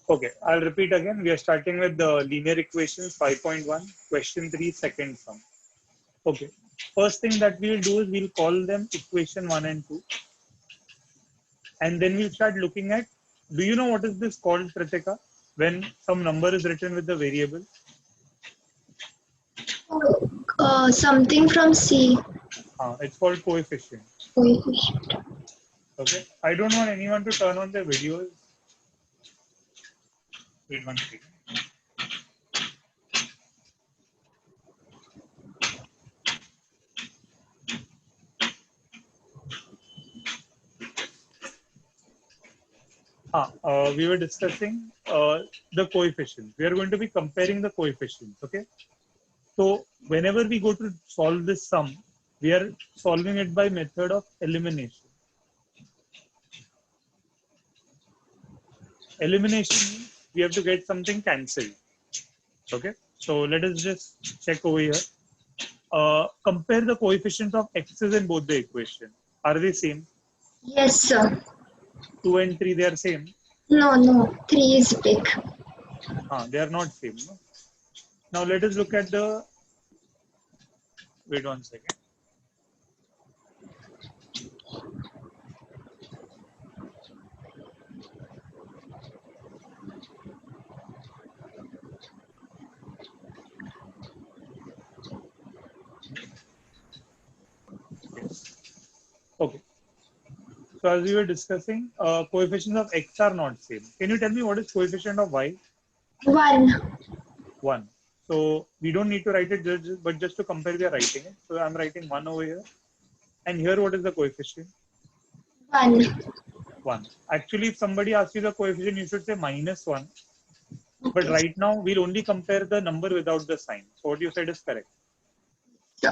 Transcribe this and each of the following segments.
Okay, I'll repeat again. We are starting with the linear equations 5.1, question 3, second sum. Okay, first thing that we'll do is we'll call them equation 1 and 2. And then we'll start looking at, do you know what is this called, Kritika? When some number is written with the variable? Something from C. It's called coefficient. Coefficient. Okay, I don't want anyone to turn on their videos. Wait one second. We were discussing the coefficients. We are going to be comparing the coefficients. Okay. So whenever we go to solve this sum, we are solving it by method of elimination. Elimination means we have to get something cancelled. Okay. So let us just check over here. Compare the coefficients of x's in both the equation. Are they same? Yes, sir. 2 and 3, they are same. No. 3 is big. They are not same. No? Now let us look at the. Wait one second. Okay. So as we were discussing, coefficients of x are not same. Can you tell me what is coefficient of y? 1. 1. So we don't need to write it, but just to compare, we are writing it. So I'm writing 1 over here. And here, what is the coefficient? 1. 1. Actually, if somebody asks you the coefficient, you should say -1. But right now, we'll only compare the number without the sign. So what you said is correct.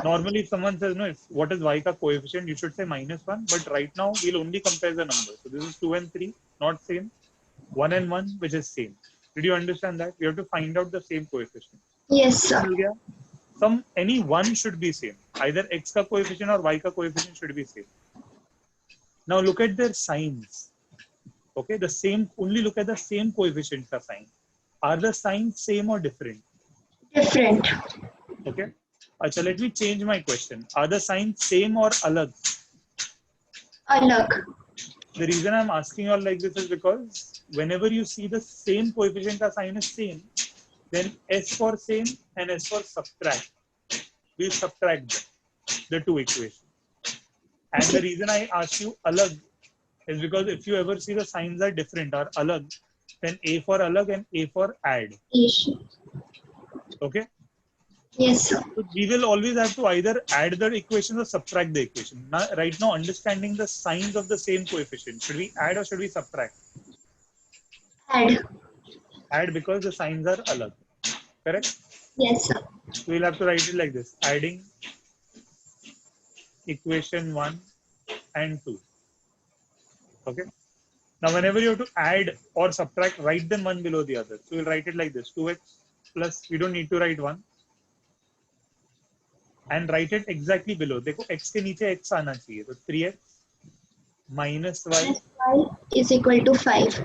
Normally, if someone says, no, what is y ka coefficient, you should say -1. But right now, we'll only compare the number. So this is 2 and 3, not same. 1 and 1, which is same. Did you understand that? We have to find out the same coefficient. Yes, sir. Any one should be same. Either x ka coefficient or y ka coefficient should be same. Now look at their signs. Okay, the same. Only look at the same coefficient ka sign. Are the signs same or different? Different. Okay. Achha, let me change my question. Are the signs same or alag? Alag. The reason I'm asking you all like this is because whenever you see the same coefficient ka sign is same, then S for same and S for subtract. We subtract the two equations. And the reason I ask you alag is because if you ever see the signs are different or alag, then A for alag and A for add. Yes. Okay? Yes, sir. So we will always have to either add the equation or subtract the equation. Now, right now, understanding the signs of the same coefficient, should we add or should we subtract? Add. Add because the signs are alag. Correct? Yes, sir. So we'll have to write it like this. Adding equation 1 and 2. Okay? Now, whenever you have to add or subtract, write them one below the other. So we'll write it like this. 2x plus, we don't need to write 1. And write it exactly below. देखो x के नीचे x आना चाहिए. So 3x minus y is equal to 5.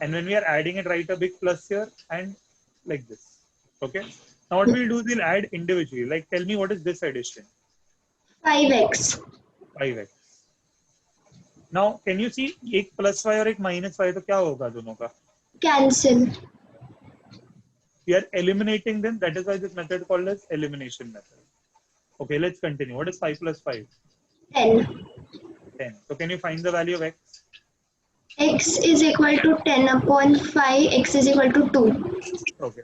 And when we are adding it, write a big plus here and like this. Okay. Now what we'll do is we'll add individually. Like tell me what is this addition? 5x. 5x. Now can you see एक plus y और एक minus y तो क्या होगा दोनों का? Cancel. We are eliminating them. That is why this method called as elimination method. Okay, let's continue. What is 5 plus 5? 10. 10. So can you find the value of x? X is equal to 10 upon 5. X is equal to 2. Okay.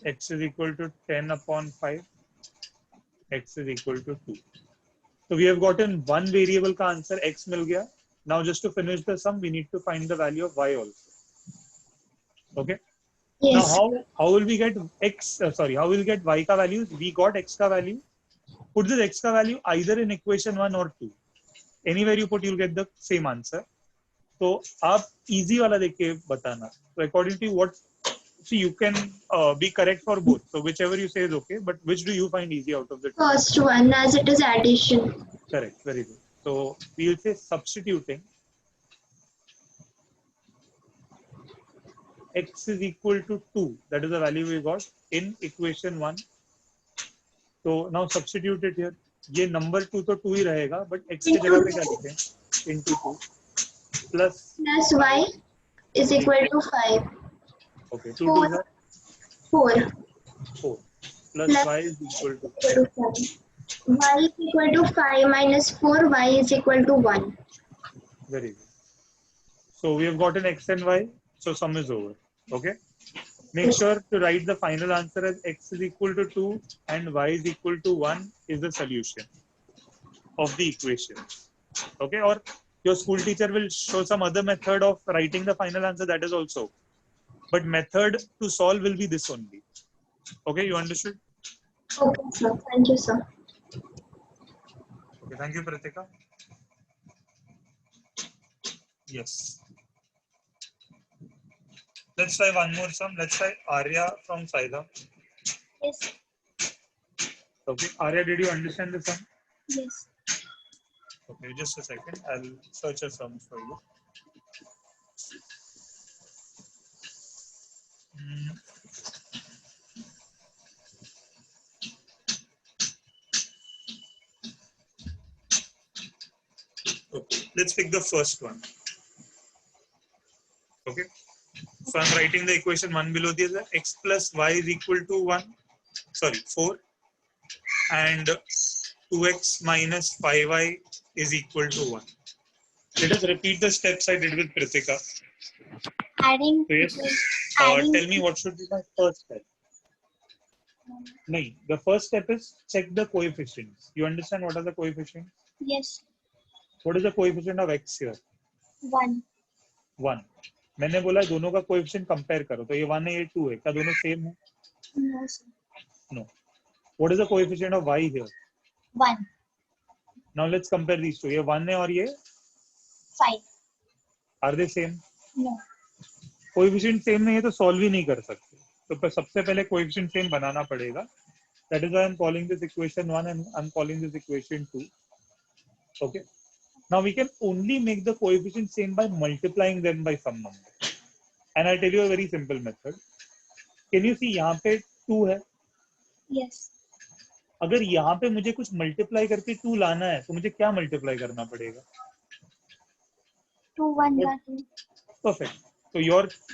X is equal to 10 upon 5. X is equal to 2. So we have gotten one variable ka answer, x mil gaya. Now just to finish the sum, we need to find the value of y also. Okay. Yes. Now how will we get x? How will we get y ka values? We got x ka value. Put this x ka value either in equation 1 or 2. Anywhere you put, you'll get the same answer. So आप easy वाला देख के बताना. So according to you, what? See, you can be correct for both. So whichever you say is okay. But which do you find easy out of the two? First one, as it is addition. Correct. Very good. So we'll say substituting x is equal to 2, that is the value we got in equation 1. So now substitute it here. ये number 2 तो 2 ही रहेगा, but x की जगह पे क्या लिखें? Into 2 plus y is equal to 5. Okay, 2 2 is 4 4 plus y is equal to 5. Y is equal to 5 minus 4, y is equal to 1. very good. So we have got an x and y, so sum is over. Okay. Make sure to write the final answer as x is equal to 2 and y is equal to 1 is the solution of the equation. Okay, or your school teacher will show some other method of writing the final answer, that is also. But method to solve will be this only. Okay, you understood? Okay, sir. Thank you, sir. Okay, thank you, Pratika. Yes. Let's try one more sum. Let's try Arya from Saida. Yes. Okay, Arya, did you understand the sum? Yes. Okay, just a second. I'll search a sum for you. Okay, let's pick the first one. Okay, so I'm writing the equation 1 below this. X plus y is equal to 4, and 2x minus 5y is equal to 1. Let us repeat the steps I did with Pritika. Adding. So yes, adding. tell me what should be my first step. No, the first step is check the coefficients. You understand what are the coefficients? Yes. What is the coefficient of x here? 1. 1. मैंने बोला दोनों का coefficient compare करो, तो ये 1 है ये 2 है, क्या दोनों सेम है? No, sir. No. What is the coefficient of y here? 1. Now let's compare these two. ये 1 है और ये 5. are they same? No. Coefficient same नहीं है तो सॉल्व ही नहीं कर सकते, तो सबसे पहले कोएफिशिएंट सेम बनाना पड़ेगा. That is why I'm calling this equation 1 and I'm calling this equation 2. Okay. Now we can only make the coefficient same by multiplying them by some number. And I'll tell you a very simple method. Can you see यहाँ पे 2 है? Yes. अगर यहाँ पे मुझे कुछ multiply करके 2 लाना है तो मुझे क्या मल्टीप्लाई करना पड़ेगा? 2 1 2. Perfect. So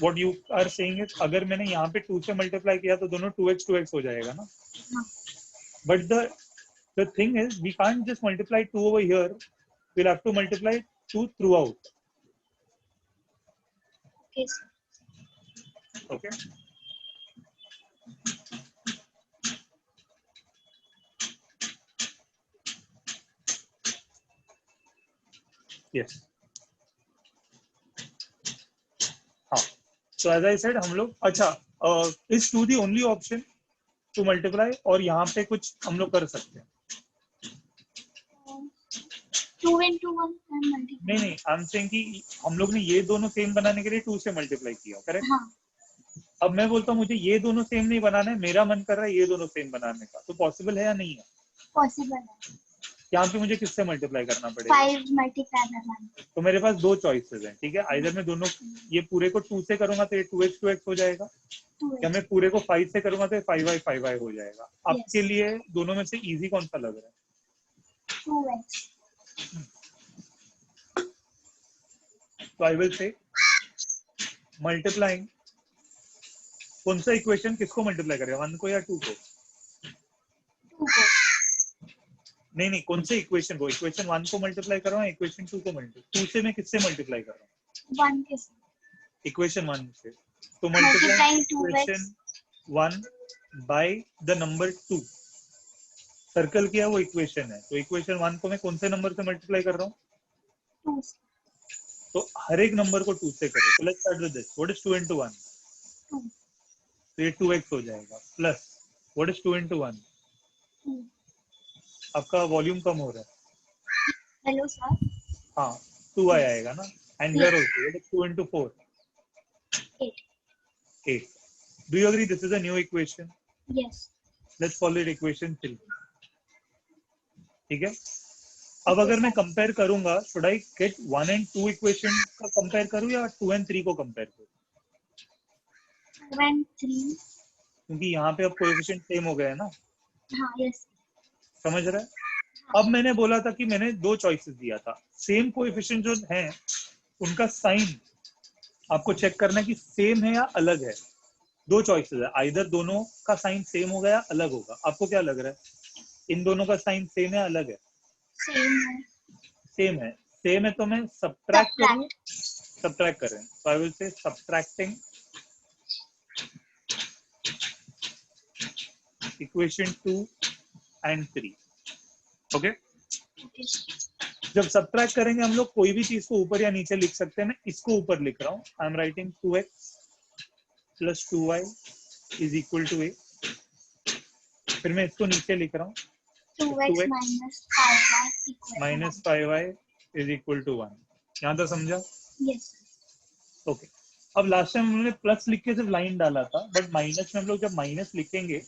what you are saying is अगर मैंने यहाँ पे 2 से मल्टीप्लाई किया तो दोनों 2x हो जाएगा ना? But the thing is we can't just multiply 2 over here. We'll have to multiply 2 throughout. Okay, sir. Okay. Yes. हाँ. So as I said, हम लोग अच्छा is 2 the only option to multiply और यहाँ पे कुछ हम लोग कर सकते हैं? 2 into 1 and multiply. नहीं, I'm saying कि हम लोग ने ये दोनों सेम बनाने के लिए 2 से मल्टीप्लाई किया, करेक्ट? हाँ. अब मैं बोलता हूँ मुझे ये दोनों सेम नहीं बनाना है, मेरा मन कर रहा है ये दोनों सेम बनाने का, तो पॉसिबल है या नहीं है? पॉसिबल है. यहाँ पे मुझे किससे मल्टीप्लाई करना पड़ेगा? 5 मल्टीप्लाई करना. तो मेरे पास 2 चॉइसेस हैं, ठीक है? आइदर मैं दोनों ये पूरे को 2 से करूंगा तो ये 2x हो जाएगा, या मैं पूरे को 5 से करूंगा तो 5y हो जाएगा. आपके लिए दोनों में से इजी कौन सा लग रहा है? 2x. तो आई विल से मल्टीप्लाइंग. कौन सा इक्वेशन किसको मल्टीप्लाई करेगा, 1 को या 2 को? 2 को. नहीं, कौन से इक्वेशन को? इक्वेशन 1 को मल्टीप्लाई कर रहा हूँ, इक्वेशन 2 को मल्टीप्लाई. 2 से मैं किससे मल्टीप्लाई कर रहा हूँ? 1 के से. इक्वेशन 1 से. तो multiply equation 1 by the number 2. Circle किया वो इक्वेशन है, तो इक्वेशन 1 को मैं कौन से नंबर से मल्टीप्लाई कर रहा हूँ? 2 से. तो हर एक नंबर को 2 से करो. तो let's start with this. What is 2 into 1? 2. तो ये 2x हो जाएगा. Plus what is 2 into 1? 2. आपका वॉल्यूम कम हो रहा है. Hello sir. हाँ, 2y आएगा ना. And here also what is 2 into 4? 8. Do you agree this is a new equation? Yes. Let's call it equation 3. ठीक है. अब अगर मैं कंपेयर करूंगा, should I get 1 and 2 equation का कंपेयर करूं या 2 and 3 को कंपेयर करूं? and 3. क्योंकि यहाँ पे अब कोएफिशिएंट सेम हो गया है ना, हाँ, यस। समझ रहा है? अब मैंने बोला था कि मैंने 2 चॉइसेस दिया था, सेम कोएफिशिएंट जो है उनका साइन आपको चेक करना है कि सेम है या अलग है। 2 चॉइसेस है, आइदर दोनों का साइन सेम होगा या अलग होगा। आपको क्या लग रहा है, इन दोनों का साइन सेम है अलग है? सेम है। सेम है। सेम है तो मैं सब्ट्रैक्ट करूँ? सब्ट्रैक्ट कर रहे हैं, so I will say subtracting equation 2 and 3. Okay? जब सब्ट्रैक्ट करेंगे हम लोग कोई भी चीज को ऊपर या नीचे लिख सकते हैं। मैं इसको ऊपर लिख रहा हूँ, I am writing 2x plus 2y is equal to a। फिर मैं इसको नीचे लिख रहा हूँ 2x minus 5y is equal to 1। यहाँ तक समझा? यस। ओके। अब लास्ट टाइम हमने प्लस लिख के सिर्फ लाइन डाला था, बट माइनस में हम लोग जब माइनस लिखेंगे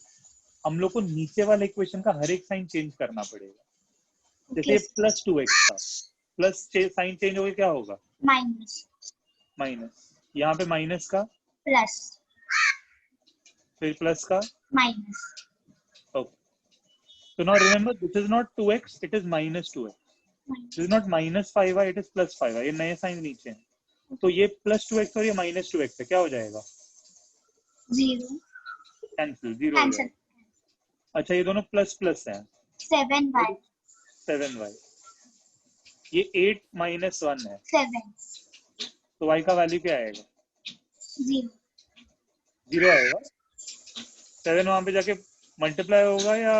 हम लोग को नीचे वाले इक्वेशन का हर एक साइन चेंज करना पड़ेगा। जैसे प्लस 2x था, प्लस साइन चेंज हो गया, क्या होगा? माइनस। माइनस। यहाँ पे माइनस का प्लस, फिर प्लस का minus. Okay, so now remember this is not 2x, it is minus 2x. This is not minus 5y, it is plus 5y. ये नए साइन नीचे हैं, तो ये प्लस 2x और ये माइनस 2x है, क्या हो जाएगा? 0 कैंसिल, 0 हो जाएगा। अच्छा, ये दोनों प्लस प्लस हैं। 7y, 7y, ये 8 minus 1 है, 7, तो y का वैल्यू क्या आएगा? 0 0 आएगा। 7 वहां पे जाके मल्टीप्लाई होगा या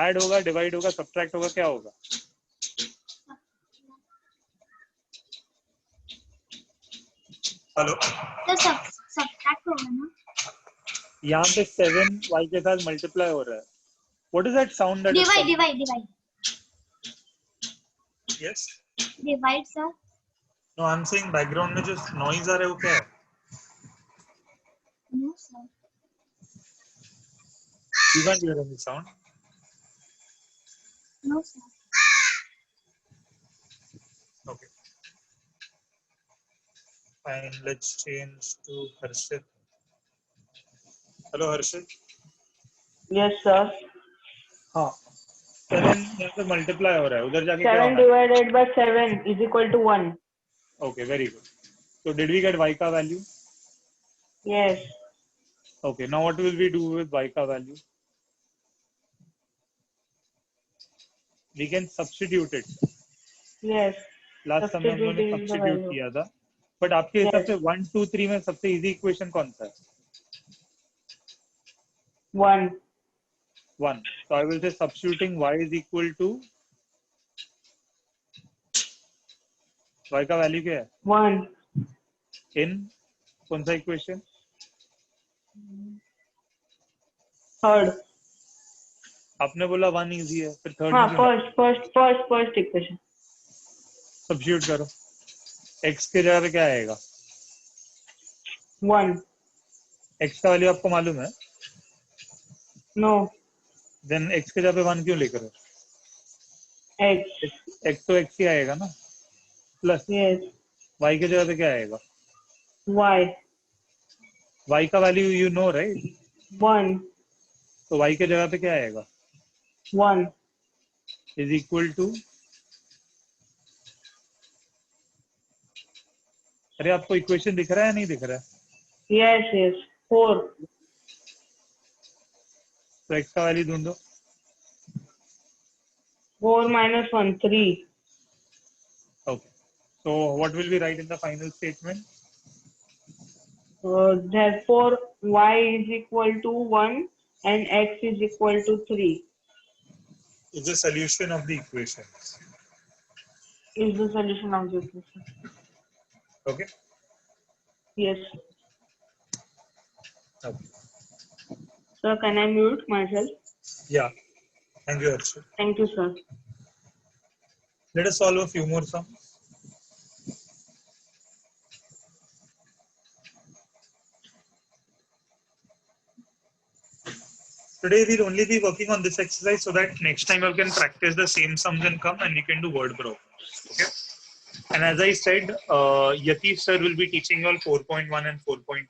ऐड होगा, डिवाइड होगा, सब्ट्रैक्ट होगा, क्या होगा? हेलो, तो सब्ट्रैक्ट होगा ना? यहाँ पे 7 y के साथ मल्टीप्लाई हो रहा है। What is that sound that is coming? Divide. Yes. Divide, sir. No, I'm saying background में जो noise आ रहा है वो क्या है? No, sir. You can't hear any sound. No, sir. Okay. Fine. Let's change to Harshit. Hello, Harshit. Yes, sir. हाँ, 7 यहाँ पे मल्टीप्लाई हो रहा है, उधर जाके क्या 7 होना है? divided by 7 is equal to 1. Okay, very good. So did we get y का value? Yes. Okay, now what will we do with y का value? We can substitute it. Yes. Last समय हम लोगों ने Substituting the substitute value. किया था, but आपके हिसाब Yes. से 1, 2, 3 में सबसे easy equation कौन सा है? 1. 1. So I will say substituting y is equal to y का वैल्यू क्या है? 1. In कौन सा इक्वेशन? Third. आपने बोला 1 इजी है, फिर थर्ड हाँ, में क्यों? first equation. सब्स्टिट्यूट करो। x के जगह पे क्या आएगा? 1. x का वैल्यू आपको मालूम है? No. देन x के जगह पे 1 क्यों लिख रहे हो? X. x तो x ही आएगा ना, प्लस Yes. y के जगह पे क्या आएगा? Y. y का वैल्यू यू नो राइट, 1. तो y के जगह पे क्या आएगा? 1. इज इक्वल टू, अरे आपको इक्वेशन दिख रहा है या नहीं दिख रहा है? Yes. 4. तो x का वैल्यू ढूंढो। 4 minus 1, 3. Okay, so what will we write in the final statement? Therefore, y is equal to 1 and x is equal to 3. Is the solution of the equation. Is the solution of the equation. Okay. Yes. Okay. Sir, can I mute myself? Yeah. Thank you, Harshit. Thank you, sir. Let us solve a few more sums. Today we'll only be working on this exercise so that next time you can practice the same sums and come and you can do word problems. Okay. And as I said, Yatish sir will be teaching you all 4.1 and 4.2.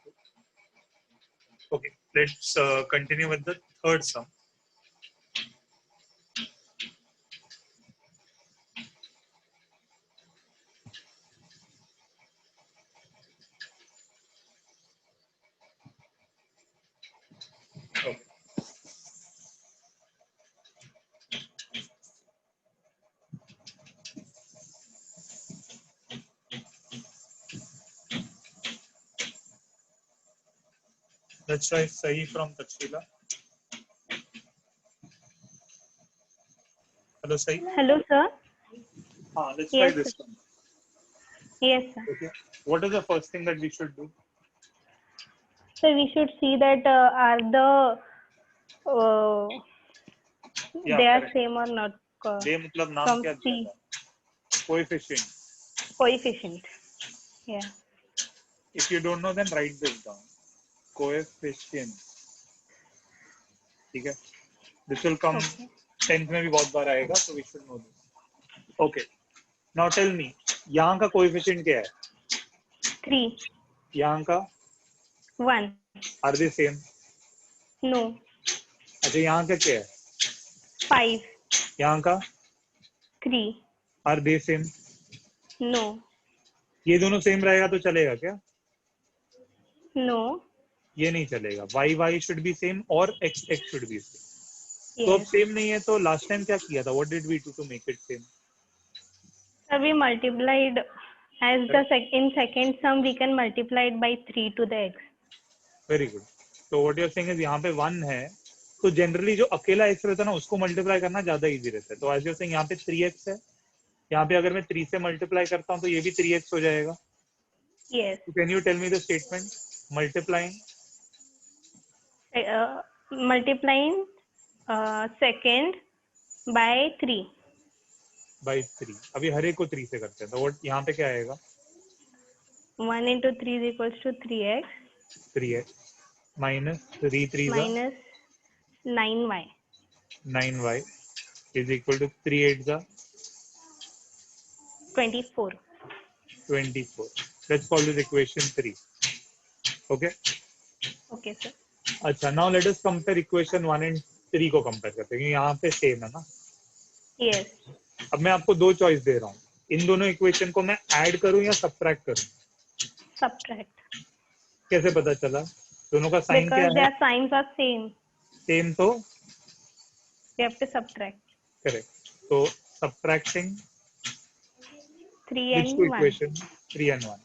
let's continue with the third sum. Okay. Let's try Sahi from Tachila. Hello, Sahi. Hello, sir. Let's try Yes, this sir. one. Yes, sir. Okay. What is the first thing that we should do? So we should see that are the Yeah, they are correct. same or not दे मतलब नाम from क्या दिया C था? Coefficient. coefficient. Yeah. If you don't know, then write this down. Coefficient. ठीक है? This will come Okay. 10th में भी बहुत बार आएगा, so we should know this. Okay. Now tell me, यहाँ का coefficient क्या है? 3, यहाँ का 1. are they same? No. अच्छा यहाँ का क्या है? 5, यहाँ का 3. are they same? No. ये दोनों सेम रहेगा तो चलेगा क्या? No. ये नहीं चलेगा. y should be same और x should be same. तो अब Yes. सेम नहीं है तो लास्ट टाइम क्या किया था? What did we do to make it same? So we multiplied as the in second sum we can multiply it by 3 to the x. Very good. So what you are saying is यहाँ पे 1 है तो generally जो अकेला x रहता है ना उसको मल्टीप्लाई करना ज्यादा इजी रहता है. तो as you are saying यहाँ पे 3x है. यहाँ पे अगर मैं 3 से मल्टीप्लाई करता हूँ तो ये भी 3x हो जाएगा. Yes. So can you tell me the statement? Multiplying Multiplying second by 3. by 3. अभी हर एक को 3 से करते हैं तो what यहाँ पे क्या आएगा? 1 into 3 is equals to 3x 3x minus 3 3 minus 9y. 9y is equal to 3 8 24. 24. Let's call this equation 3. Okay. Okay, sir. अच्छा, now let us compare equation 1 and 3 को compare करते हैं. यहाँ पे सेम है ना. Yes. अब मैं आपको दो चॉइस दे रहा हूँ. इन दोनों इक्वेशन को मैं ऐड करूँ या सब्ट्रैक्ट करूँ? Subtract. कैसे पता चला? दोनों का साइन क्या Because है? their signs are same. Same तो We have to subtract. Correct. तो subtracting 3 which and two 1. equation? 3 and 1.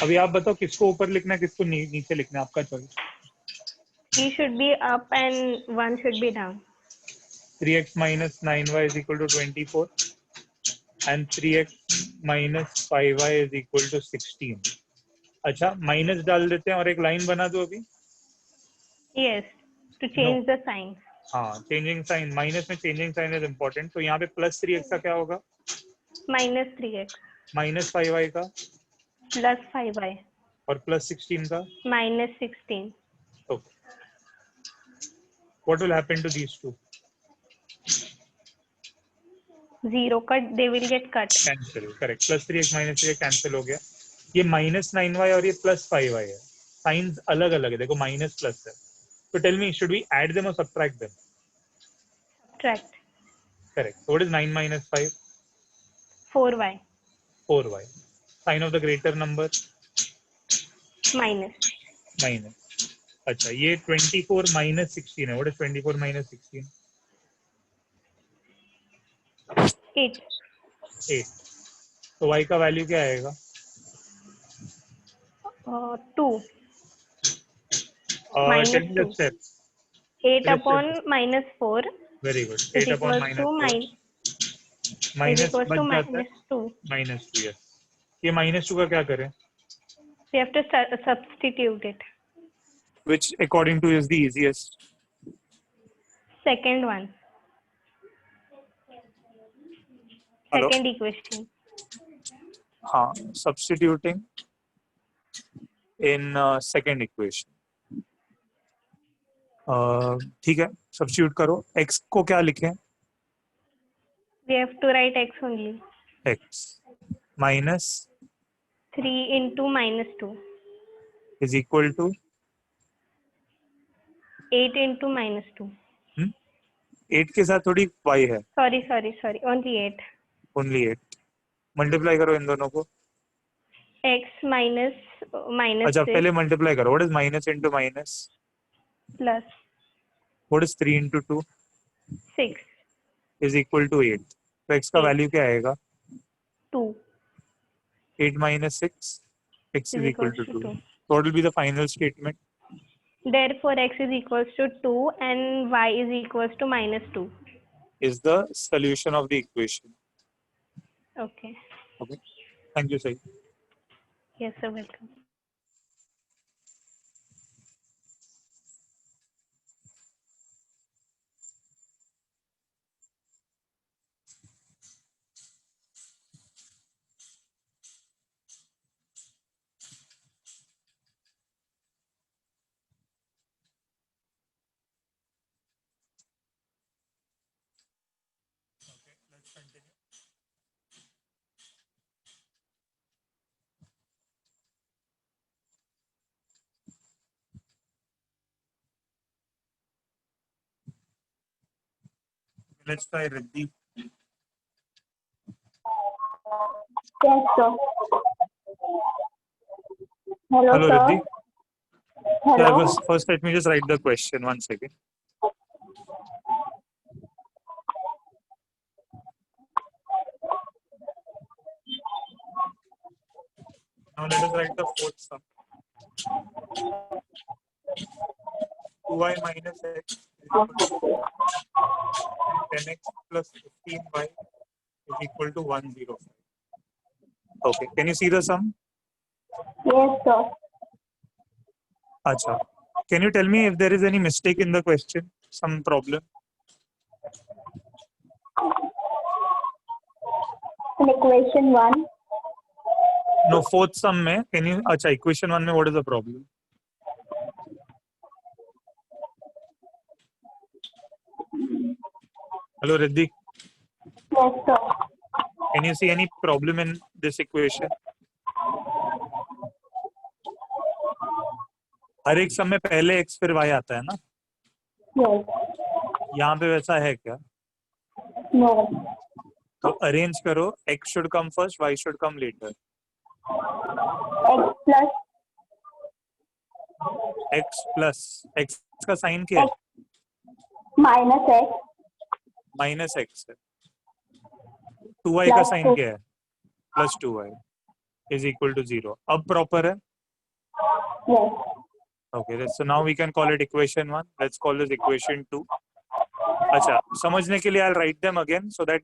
अभी आप बताओ किसको ऊपर लिखना है किसको नीचे लिखना है, आपका choice. 3 should be up and 1 should be down. 3x minus 9y is equal to 24 and 3x minus 5y is equal to 16. अच्छा, माइनस डाल देते हैं और एक लाइन बना दो अभी. Yes. To change the sign. हाँ, चेंजिंग साइन. माइनस में चेंजिंग साइन इज इम्पोर्टेंट. तो यहाँ पे प्लस 3x का क्या होगा? Minus 3x. माइनस 5y का Plus 5y. और प्लस 16 का. Minus 16. Okay. What will happen to these two? 0 cut. They will get cut. Cancel. Correct. Plus 3x minus 3x cancel हो गया. ये माइनस 9y और ये प्लस 5y है. Science अलग अलग है. देखो माइनस प्लस है. तो tell me, should we add them और subtract them? Subtract. Correct. So what is 9 minus 5? 4y. 4y. Sign of the greater number? Minus. Minus. अच्छा, ये 24 minus 16 है. What is 24 minus 16? 8. 8. तो y का वैल्यू क्या आएगा? 2. Minus Tell me the 2. steps. 8 Let's upon minus 4 Very good. is 8 upon equals minus to 4. is minus equals बच to जाता है. minus 2. माइनस 2. yes. ये माइनस 2 का क्या करें? We have to substitute it. Which according to you is the easiest? Second one. Hello? Second equation. हाँ, substituting in second equation. ठीक है, सब्स्टिट्यूट करो. x को क्या लिखें? We have to write x only. x minus 3 into minus 2. is equal to 8 into -2. 8 के साथ थोड़ी y है, Sorry. Only 8. ओनली 8. मल्टीप्लाई करो इन दोनों को. X minus अच्छा 6 पहले मल्टीप्लाई करो. What is minus into minus? plus what is 3 into 2 6, is equal to 8. तो x का 8, वैल्यू क्या आएगा? 2 8 minus 6, x is is equal equals to to 2. 2. So what will be the final statement? Therefore, x is equals to 2 and y is equals to -2. Is the solution of the equation. Okay. Okay. Thank you, Sai. Yes, sir. Welcome. Okay, let's continue. Let's try Riddhi. Yes, sir. Hello, Hello, sir. Riddhi. Hello. First, let me just write the question. 1 second. Now let us write the fourth sum. 2y minus x is equal to 10x plus 15y is equal to 105. Okay, can you see the sum? Yes, sir. Acha. Can you tell me if there is any mistake in the question? Some problem? In equation 1, No, fourth sum में. Can you? Acha, equation 1 में what is the problem? Hello, Riddhi. yes, sir. Can you see any problem in this equation? हर एक सम में पहले x फिर y आता है ना? Yes. यहाँ पे वैसा है क्या? No. तो अरेंज करो. x should come first, y should come later. X plus x का साइन क्या है? minus x माइनस x है. 2y का plus साइन 2. क्या है? Plus 2y is equal to 0. अब प्रॉपर है. Yes. Okay, so now we can call it equation 1. Let's call this equation 2. अच्छा, समझने के लिए I'll write them again so that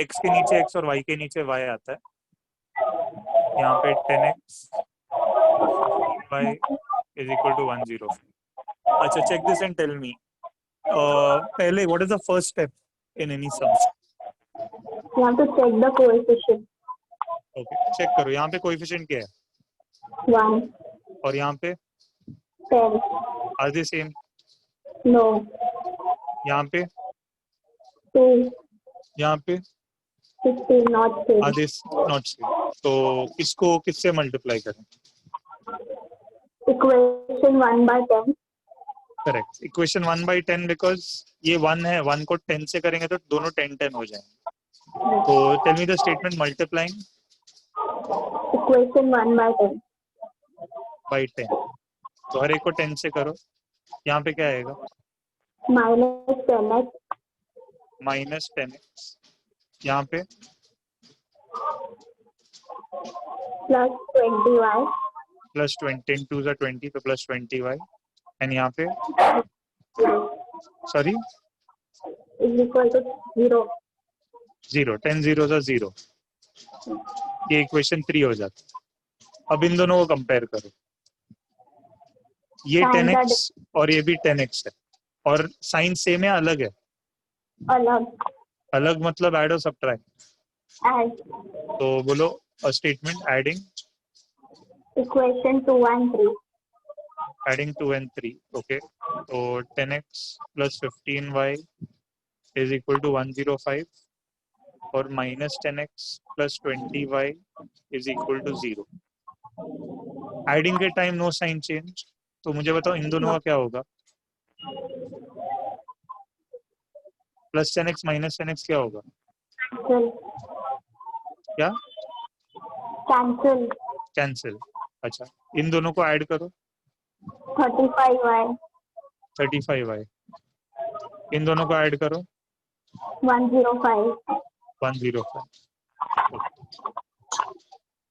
x के नीचे x और y के नीचे y आता है. यहाँ पे 10x y is equal to 105. अच्छा, check this and tell me. पहले what is the first step in any sum? You have to check the coefficient. Okay, check करो. यहाँ पे coefficient क्या है? 1, और यहाँ पे 10. are they same? No. यहाँ पे 2, यहाँ पे 15, not same. are they not same? तो इसको किससे multiply करें? Equation 1 by 10. Correct. Equation 1 by 10 because ये 1 है. 1 को 10 से करेंगे तो दोनों 10 हो जाएंगे. तो tell me the statement multiplying Equation 1 by 10. By 10. तो हर एक को 10 से करो. यहाँ पे क्या आएगा? Minus 10x minus 10x. यहाँ पे plus 20y प्लस 20 टू 20 तो प्लस 20y. एंड यहाँ पे sorry is equal to 0. 0. 10 zeros are 0. ये इक्वेशन 3 हो जाता है. अब इन दोनों को कंपेयर करो. ये 10x और ये भी 10x है और साइन सेम है अलग है? अलग. अलग मतलब ऐड और सब्ट्रैक्ट. Add. तो बोलो a statement adding Equation 2 and 3. 2 and 3. Okay, so 10x plus 15y is equal to 105 और minus 10x plus 20y is equal to 0. Adding के टाइम नो साइन चेंज. तो मुझे बताओ इन दोनों का क्या होगा? प्लस 10x माइनस 10x क्या होगा? Cancel. क्या? Cancel. कैंसिल। अच्छा, इन दोनों को ऐड करो। 35y. 35y। इन दोनों को ऐड करो। 105. 105।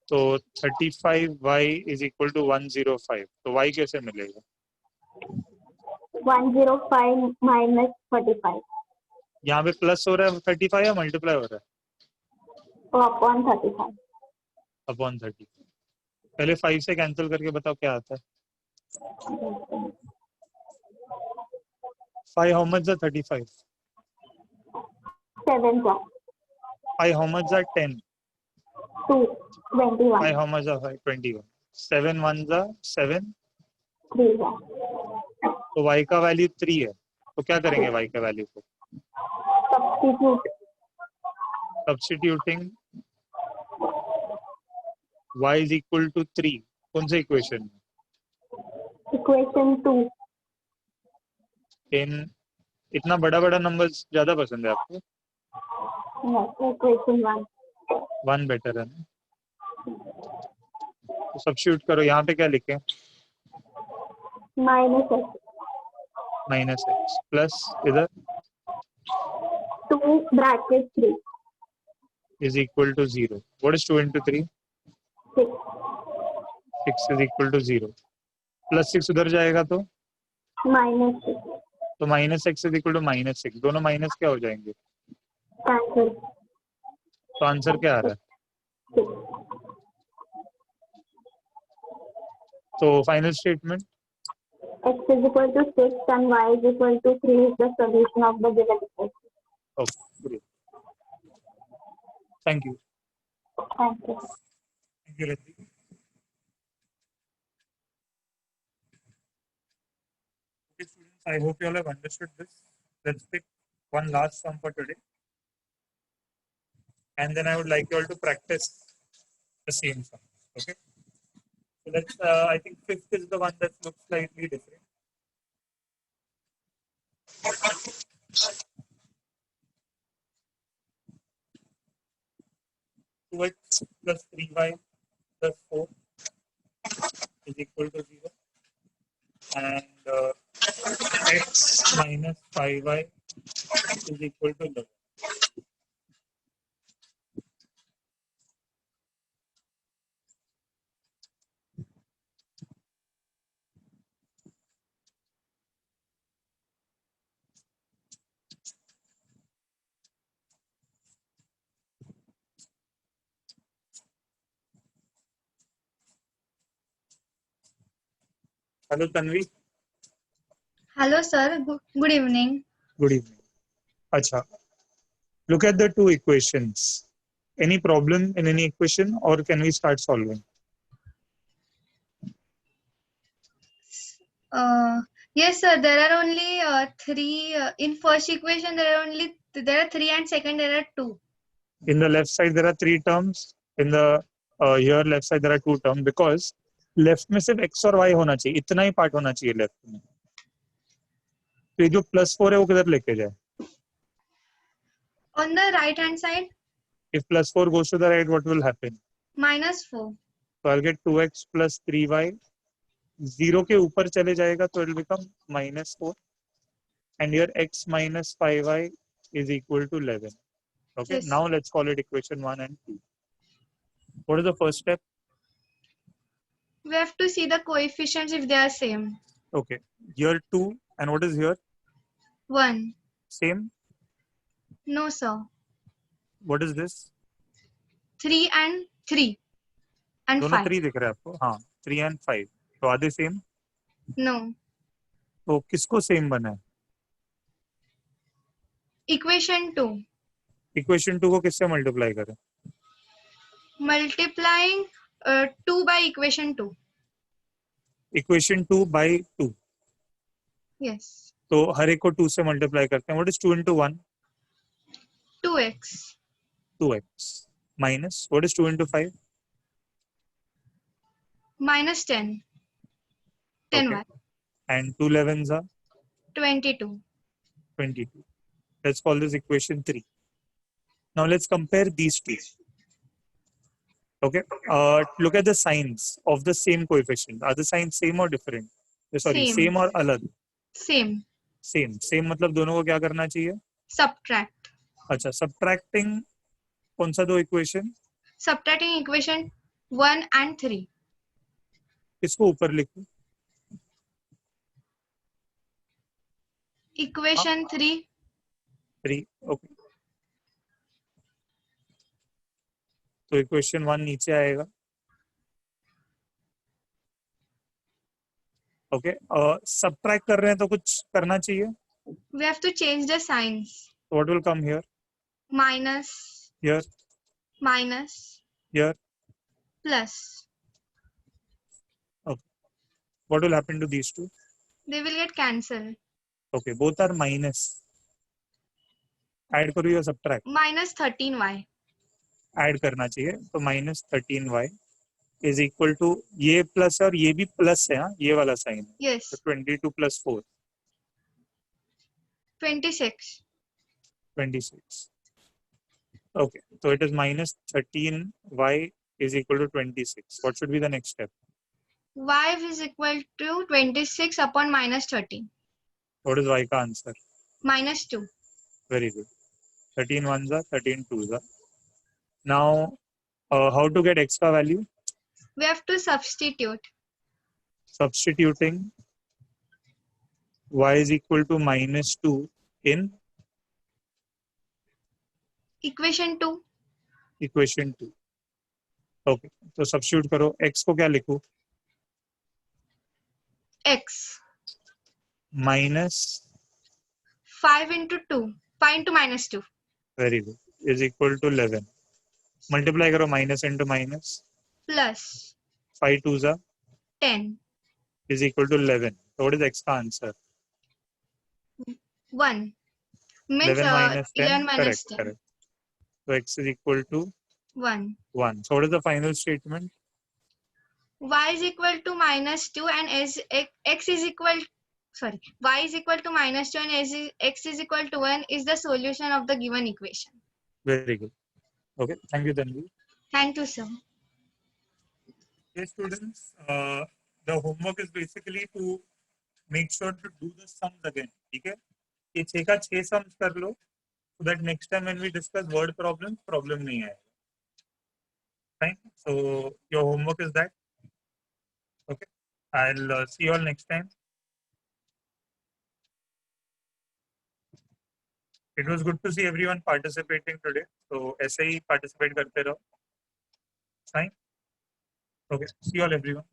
तो 35y इज इक्वल टू 105। तो y कैसे मिलेगा? 105 minus 35. यहाँ पे प्लस हो रहा है 35 या मल्टीप्लाई हो रहा है? तो upon 35. अपॉन 35। पहले 5 से कैंसिल करके बताओ क्या आता है। 5 how much are 35? 7 sir. 5 how much are 10? 2. 21. 5 how much are 5? 21। 7 ones are 7। 3 sir. तो y का वैल्यू 3 है। तो क्या करेंगे y का वैल्यू को? Substitute. Substituting y is equal to 3। कौन से इक्वेशन में? Equation 2. इन इतना बड़ा बड़ा नंबर्स ज्यादा पसंद है आपको? Yes. Equation 1. 1 बेटर है ना? तो सब्स्टिट्यूट करो। यहाँ पे क्या लिखे? Minus x. Minus x plus इधर 2 bracket 3. Is equal to 0। What is 2 into 3? 6. 6 is equal to 0। Plus 6 उधर जाएगा तो Minus 6. Minus x is equal to minus 6। दोनों माइनस क्या हो जाएंगे? Cancel. तो आंसर क्या आ रहा है? 6. तो final statement. X is equal to 6 and y is equal to 3 is the solution of the given equation. Okay, great. Thank you. Thank you. Thank you, Ritik. Okay, students, I hope you all have understood this. Let's pick one last sum for today. And then I would like you all to practice the same sum. Okay. So let's, I think fifth is the one that looks slightly different. Two x plus 3y plus 4 is equal to 0. And x minus 5y is equal to 11. Hello, Tanvi. Hello, sir. Good evening. Good evening. Acha. Look at the two equations. Any problem in any equation, or can we start solving? Yes, sir. There are only three. In first equation, there are 3, and second there are 2. In the left side, there are 3 terms. In the here left side, there are 2 terms because left में सिर्फ x और y होना चाहिए. इतना ही part होना चाहिए left में. तो ये जो +4 है वो किधर लेके जाए? On the right hand side. If +4 goes to the right, what will happen? -4. So I'll get 2x plus 3y. 0 के ऊपर चले जाएगा तो it will become -4. And here x minus 5y is equal to 11. Okay. Yes. Now let's call it equation 1 and 2. What is the first step? We have to see the coefficients if they are same. Okay. Here 2 and what is here? 1. Same. No, sir. What is this? 3 and 3 and दोनों 5. 3 दिख रहा है आपको? हाँ, 3 and 5. तो आधे same? No. तो किसको सेम बना है? Equation 2. इक्वेशन 2 को किससे मल्टीप्लाई करें? Multiplying 2 by equation 2. Equation 2 by 2. Yes. तो हर एक को 2 से मल्टीप्लाई करते हैं. What is 2 into 1? 2x. 2x. Minus, what is 2 into 5? -10. 10y. Okay. And 2 11s are? 22. 22. Let's call this equation 3. Now let's compare these two. Okay. Look at the signs of the same coefficient. Are the signs same or different? Sorry, Same. same or अलग? Same. Same मतलब दोनों को क्या करना चाहिए? Subtract. अच्छा, subtracting कौन सा दो इक्वेशन? Subtracting equation 1 and 3. इसको ऊपर लिखो. Equation 3. 3. Okay. तो इक्वेशन 1 नीचे आएगा. ओके. सबट्रैक्ट कर रहे हैं तो कुछ करना चाहिए. We have to change the signs. What will come here? Minus, Here, minus, here. plus. What will happen to these two? They will get cancelled. Okay, both are minus. Add करो या subtract? Minus 13y. Add करना चाहिए. तो minus 13y is equal to ये plus और ये भी plus है, हाँ, ये वाला sign. Yes. So 22 plus 4, 26. 26. Okay, so it is minus 13y is equal to 26. What should be the next step? Y is equal to 26 upon minus 13. What is y का answer? Minus 2. Very good. 13 ones are 13 twos are. Now, how to get x का value? We have to substitute. Substituting y is equal to minus 2 in Equation 2. equation 2. Okay, तो substitute करो. x को क्या लिखूं? X. Minus, 5 into 2. 5 into minus 2. very good, is equal to 11. Multiply करो minus into minus. Plus 5 twos are 10. is equal to 11. So what is x का answer? 1. Means 11 minus 10. 11 minus Correct, 10. correct. So x is equal to 1. 1. So what is the final statement? Y is equal to minus 2 and x is equal, sorry, y is equal to minus 2 and x is equal to 1 is the solution of the given equation. Very good. Okay, thank you, Tanvi. Thank you, sir. Yes, students, the homework is basically to make sure to do the sums again. ठीक है? ये 6 का 6 sums कर लो, so that next time when we discuss word problems, problem नहीं आएगा. Fine. So your homework is that. Okay. I'll see you all next time. It was good to see everyone participating today. So ऐसे ही participate करते रहो. Fine. Okay. See you all everyone.